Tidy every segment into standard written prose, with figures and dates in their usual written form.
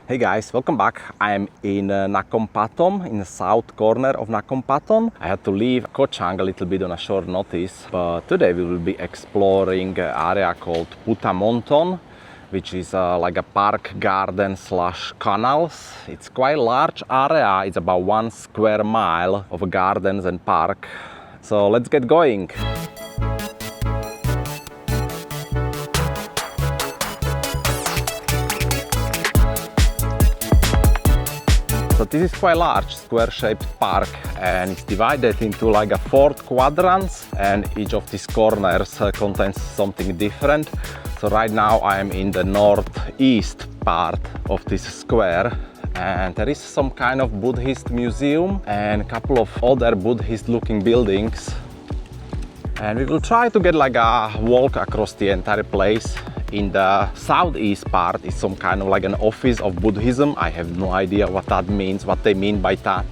Hey guys, welcome back. I'm in Nakhon Pathom, in the south corner of Nakhon Pathom. I had to leave Koh Chang a little bit on a short notice, but today we will be exploring an area called Phuttamonton, which is like a park garden slash canals. It's quite a large area. It's about 1 square mile of gardens and park. So let's get going. So this is quite a large square-shaped park, and it's divided into like a 4 quadrants, and each of these corners contains something different. So right now I am in the northeast part of this square, and there is some kind of Buddhist museum and a couple of other Buddhist looking buildings. And we will try to get like a walk across the entire place. In the southeast part is some kind of like an office of Buddhism. I have no idea what that means, what they mean by that.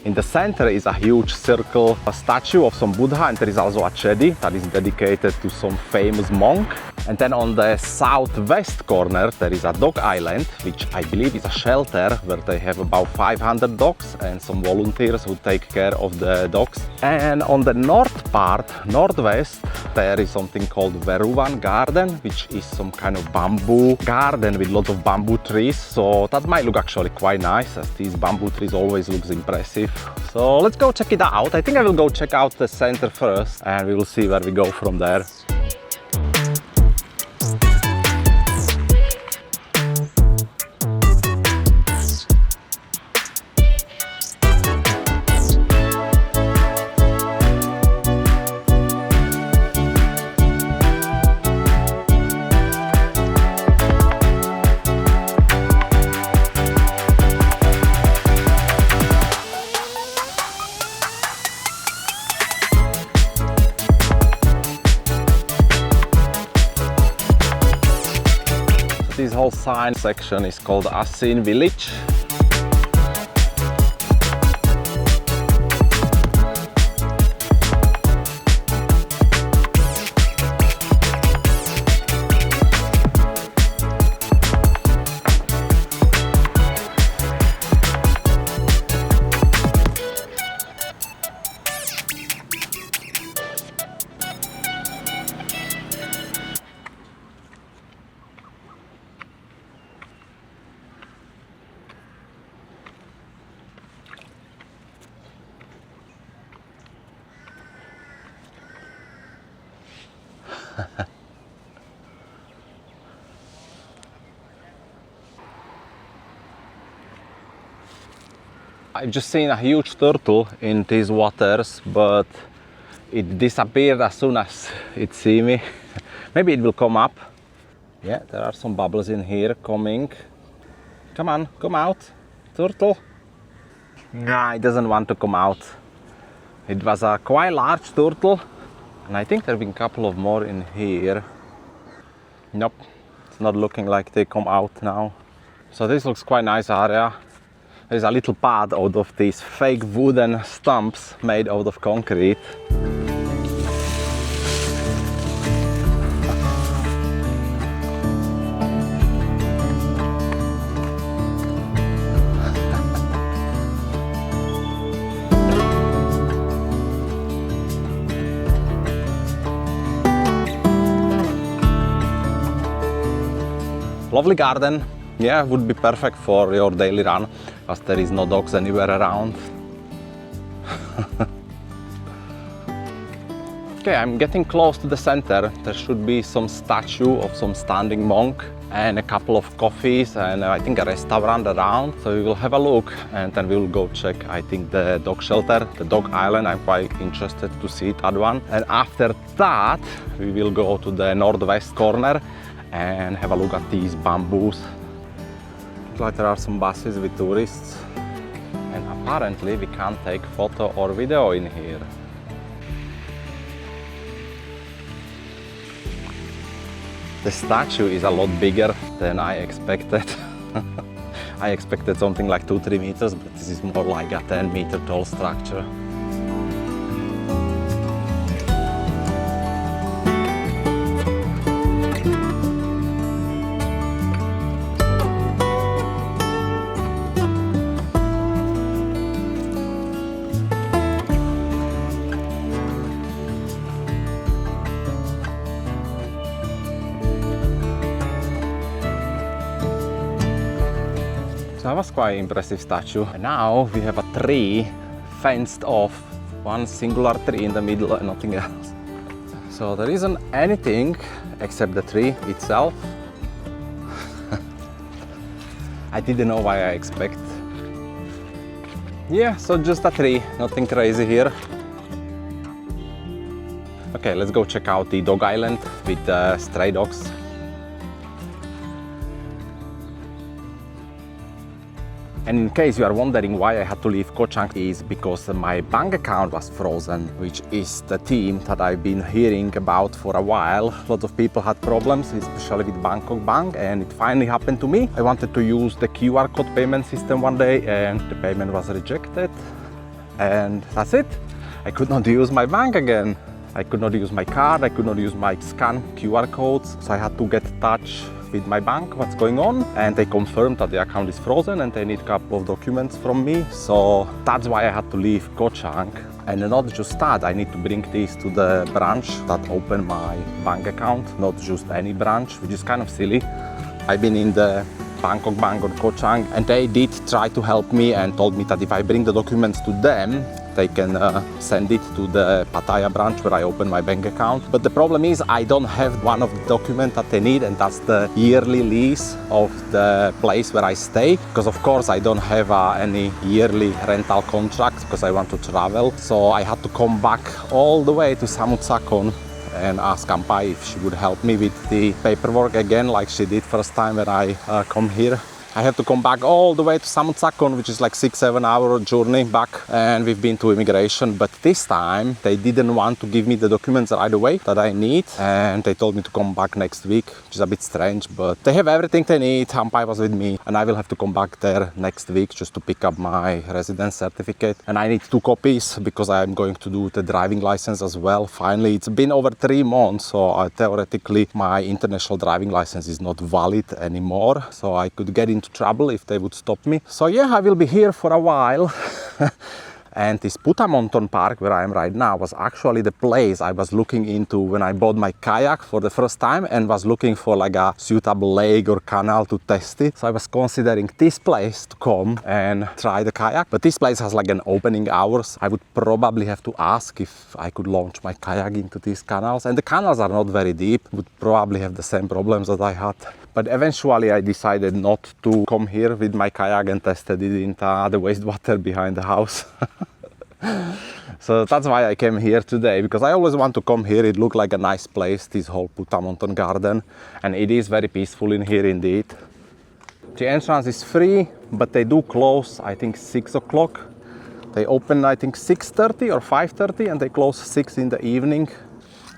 In the center is a huge circle, a statue of some Buddha, and there is also a chedi that is dedicated to some famous monk. And then on the southwest corner there is a dog island, which I believe is a shelter where they have about 500 dogs and some volunteers who take care of the dogs. And on the north part, northwest, there is something called Veruwan garden, which is some kind of bamboo garden with lots of bamboo trees. So that might look actually quite nice, as these bamboo trees always looks impressive. So let's go check it out. I think I will go check out the center first, and we will see where we go from there. This whole sign section is called ASEAN Village. I've just seen a huge turtle in these waters, but it disappeared as soon as it see me. Maybe it will come up. Yeah, there are some bubbles in here coming. Come on, come out, turtle. Nah, it doesn't want to come out. It was a quite large turtle, and I think there have been a couple of more in here. Nope, it's not looking like they come out now. So this looks quite nice area. There's a little path out of these fake wooden stumps made out of concrete. Lovely garden. Yeah, would be perfect for your daily run, as there is no dogs anywhere around. Okay, I'm getting close to the center. There should be some statue of some standing monk and a couple of coffees and I think a restaurant around. So we will have a look and then we will go check, I think, the dog shelter, the dog island. I'm quite interested to see that one. And after that, we will go to the northwest corner and have a look at these bamboos. Looks like there are some buses with tourists, and apparently we can't take photo or video in here. The statue is a lot bigger than I expected. I expected something like 2-3 meters, but this is more like a 10-meter tall structure. So that was quite impressive statue. And now we have a tree fenced off, one singular tree in the middle and nothing else. So there isn't anything except the tree itself. I didn't know what I expect. Yeah, so just a tree, nothing crazy here. Okay, let's go check out the dog island with the stray dogs. And in case you are wondering why I had to leave Koh Chang, is because my bank account was frozen, which is the theme that I've been hearing about for a while. Lots of people had problems, especially with Bangkok Bank, and it finally happened to me. I wanted to use the QR code payment system one day and the payment was rejected. And that's it. I could not use my bank again. I could not use my card, I could not use my scan QR codes, so I had to get in touch with my bank, what's going on, and they confirmed that the account is frozen and they need a couple of documents from me. So that's why I had to leave Koh Chang. And not just that, I need to bring this to the branch that opened my bank account, not just any branch, which is kind of silly. I've been in the Bangkok Bank on Koh Chang and they did try to help me and told me that if I bring the documents to them, they can send it to the Pattaya branch where I open my bank account. But the problem is I don't have one of the documents that they need, and that's the yearly lease of the place where I stay. Because of course I don't have any yearly rental contract because I want to travel. So I had to come back all the way to Samut Sakon and ask Ampai if she would help me with the paperwork again, like she did first time when I come here. I have to come back all the way to Samut Sakon, which is like 6-7 hour journey back, and we've been to immigration, but this time they didn't want to give me the documents right away that I need, and they told me to come back next week, which is a bit strange, but they have everything they need. Ampai was with me and I will have to come back there next week just to pick up my residence certificate, and I need 2 copies because I'm going to do the driving license as well. Finally, it's been over 3 months, so theoretically my international driving license is not valid anymore, so I could get into trouble if they would stop me. So yeah, I will be here for a while. And this Phuttamonthon Park where I am right now was actually the place I was looking into when I bought my kayak for the first time and was looking for like a suitable lake or canal to test it. So I was considering this place to come and try the kayak, but this place has like an opening hours. I would probably have to ask if I could launch my kayak into these canals, and the canals are not very deep, would probably have the same problems that I had. But eventually I decided not to come here with my kayak and tested it in the wastewater behind the house. So that's why I came here today, because I always want to come here. It looked like a nice place, this whole Phuttamonthon garden, and it is very peaceful in here indeed. The entrance is free, but they do close, I think 6 o'clock. They open, I think 6:30 or 5:30, and they close 6 in the evening.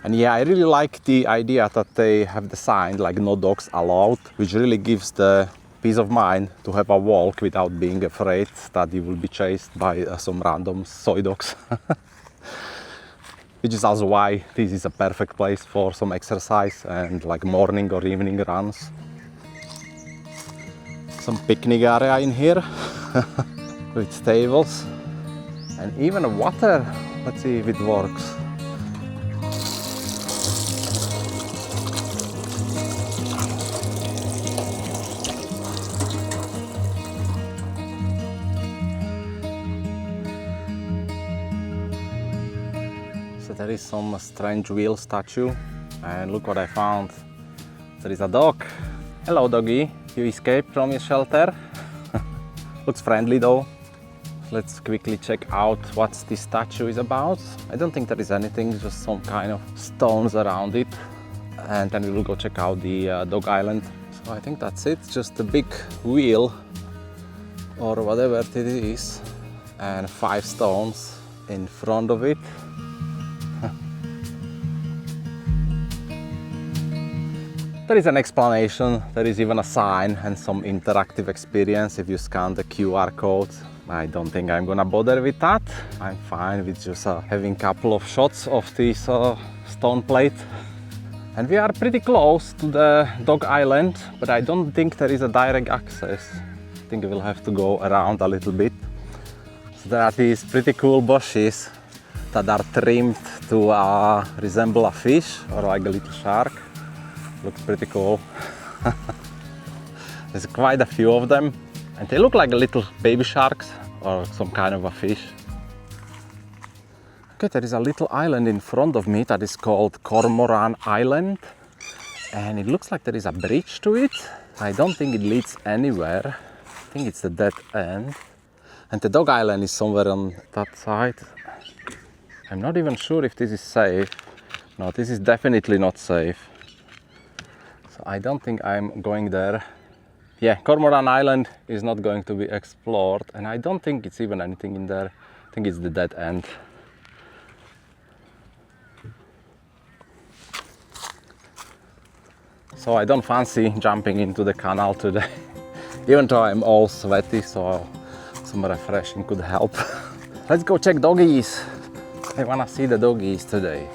And yeah, I really like the idea that they have the sign like no dogs allowed, which really gives the peace of mind to have a walk without being afraid that you will be chased by some random soy dogs. Which is also why this is a perfect place for some exercise and like morning or evening runs. Some picnic area in here with tables and even water. Let's see if it works. There is some strange wheel statue, and look what I found. There is a dog. Hello doggy, you escaped from your shelter. Looks friendly though. Let's quickly check out what this statue is about. I don't think there is anything, just some kind of stones around it, and then we will go check out the dog island. So I think that's it, just a big wheel or whatever it is, and 5 stones in front of it. There is an explanation, there is even a sign and some interactive experience if you scan the QR code. I don't think I'm gonna bother with that. I'm fine with just having a couple of shots of this stone plate. And we are pretty close to the dog island, but I don't think there is a direct access. I think we'll have to go around a little bit. So there are these pretty cool bushes that are trimmed to resemble a fish or like a little shark. Looks pretty cool. There's quite a few of them, And they look like little baby sharks or some kind of a fish. Okay, there is a little island in front of me that is called Cormorant Island. And it looks like there is a bridge to it. I don't think it leads anywhere. I think it's the dead end. And the dog island is somewhere on that side. I'm not even sure if this is safe. No, this is definitely not safe. So I don't think I'm going there. Yeah, Cormorant Island is not going to be explored, and I don't think it's even anything in there. I think it's the dead end. So I don't fancy jumping into the canal today, even though I'm all sweaty, so some refreshing could help. Let's go check doggies. I wanna see the doggies today.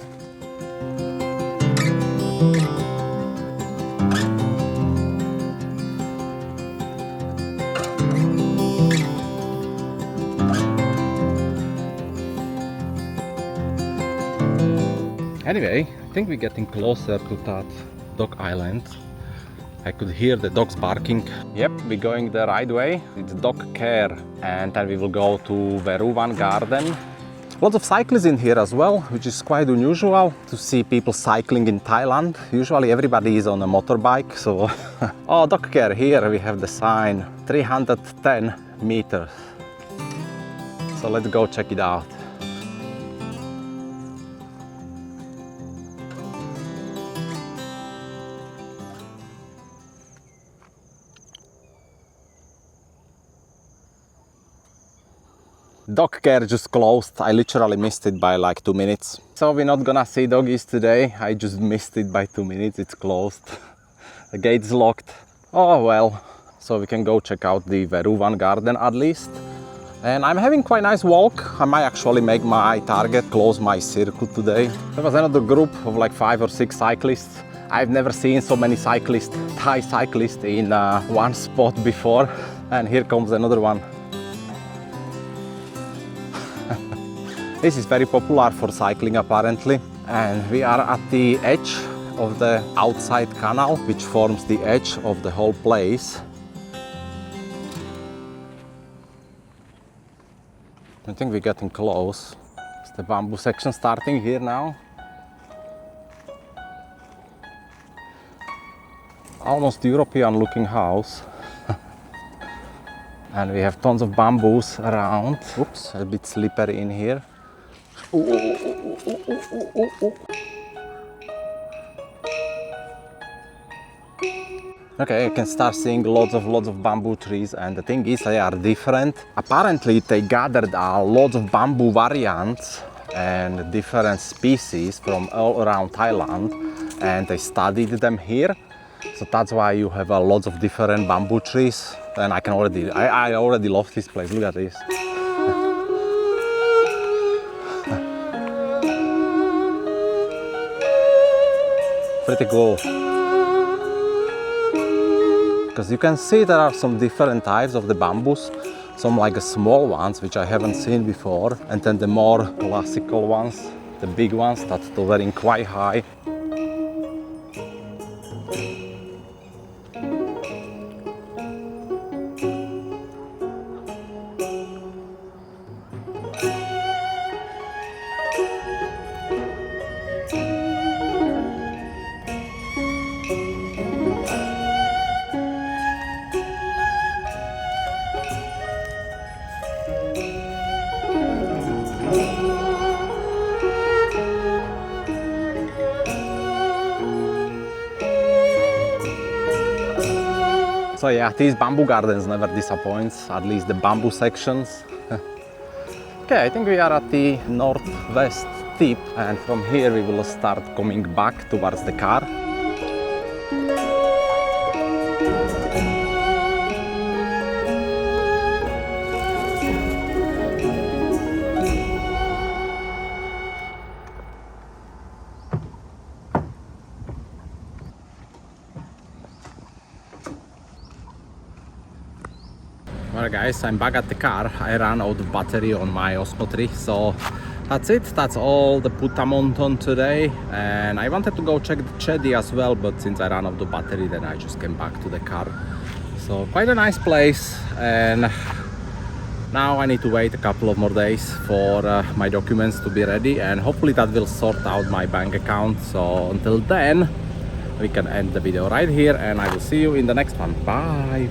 Anyway, I think we're getting closer to that dog island. I could hear the dogs barking. Yep, we're going the right way. It's dog care, and then we will go to Veruwan garden. Lots of cyclists in here as well, which is quite unusual to see people cycling in Thailand. Usually everybody is on a motorbike, so... Oh, dog care, here we have the sign, 310 meters. So let's go check it out. Dog care just closed. I literally missed it by like 2 minutes. So we're not gonna see doggies today. I just missed it by 2 minutes. It's closed. The gate's locked. Oh well. So we can go check out the Veruwan garden at least. And I'm having quite a nice walk. I might actually make my target, close my circle today. There was another group of like 5 or 6 cyclists. I've never seen so many cyclists, Thai cyclists in one spot before. And here comes another one. This is very popular for cycling apparently, and we are at the edge of the outside canal, which forms the edge of the whole place. I think we're getting close. It's the bamboo section starting here now. Almost European looking house. And we have tons of bamboos around. Oops, a bit slippery in here. Okay, I can start seeing lots of bamboo trees, and the thing is they are different. Apparently they gathered lots of bamboo variants and different species from all around Thailand, and they studied them here. So that's why you have lots of different bamboo trees. And I already love this place. Look at this. Pretty cool. Because you can see there are some different types of the bamboos. Some like the small ones, which I haven't seen before. And then the more classical ones, the big ones that are towering quite high. So yeah, these bamboo gardens never disappoints, at least the bamboo sections. Okay, I think we are at the northwest tip, and from here we will start coming back towards the car. Well guys, I'm back at the car. I ran out of battery on my Osmo 3, so that's it. That's all the Phuttamonton today, and I wanted to go check the Chedi as well, but since I ran out of battery, then I just came back to the car. So quite a nice place, and now I need to wait a couple of more days for my documents to be ready, and hopefully that will sort out my bank account. So until then, we can end the video right here, and I will see you in the next one. Bye.